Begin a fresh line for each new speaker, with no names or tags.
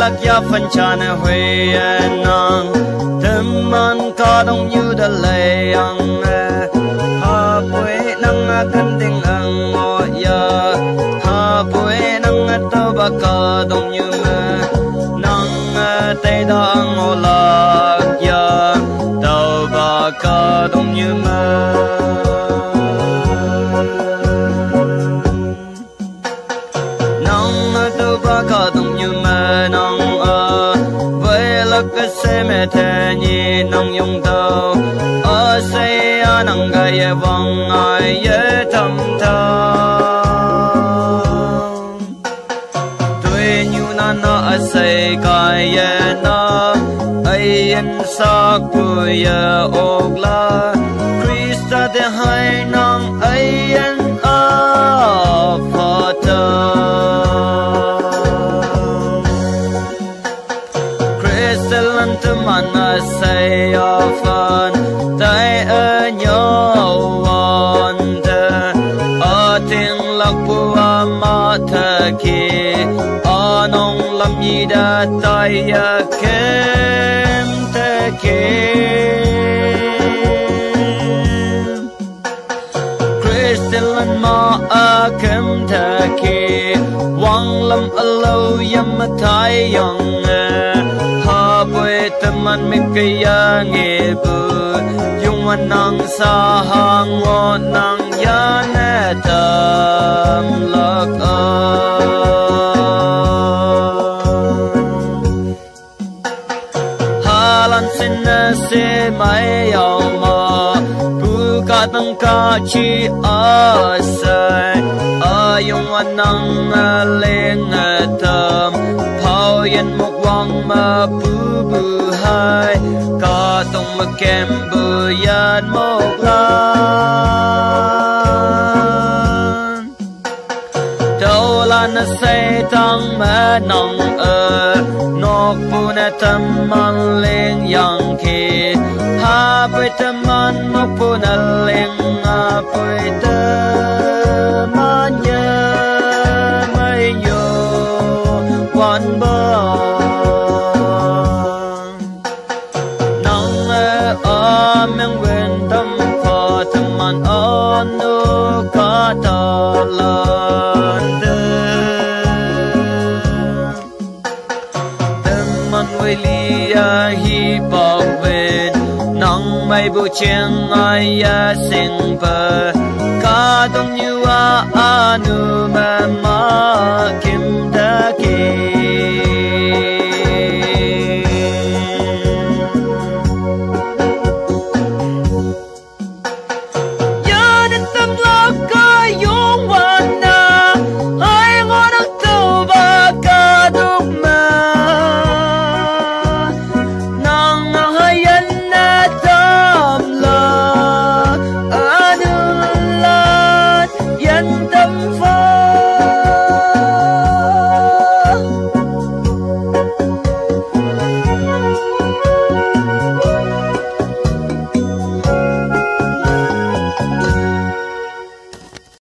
lạc ya phân tràn huê nang tâm man ca đông như đã lệ ang ha bụi nang cần tình ang ngồi ya ha bụi nang tơ ba ca đông như mơ nang tây đang ngồi lạc ya tơ ba ca đông như mơ ca đông như mơ nong với lạc sẽ mẹ thế nhị nong yong tàu sẽ nong gai vong ai ye thầm thầm tuổi như na sẽ gai ye na ai en sa cu ye ok la Christa de hai nong ai en Phật mana say often tay ở nhau wonder ở tiếng lạc bùa mà thề kia ở nông lâm gì đã tay kém thế kia Christian mà ở kém thế kia quăng lâm ở lâu yếm thái young bơi teman mikaya ngebu yung manang sa hangon nang yane tam lak halan sinna se mai yao ma bu ka tang ka chi asai ayung manang leng tam phao yen mok wang ma bu hai ca tung mà kem bờ yan một lan đâu là nó say tăng mà nong nọc bu na tâm man lên yang khi ha bơi tâm man nọc bu na lên bơi tâm man nhớ mấy nhớ quan bờ mang quên tâm phật tâm man ôn nu ca ta lan tâm man quê li hi bọc về nong bay bu chiang ai sinh bờ ca đông như nu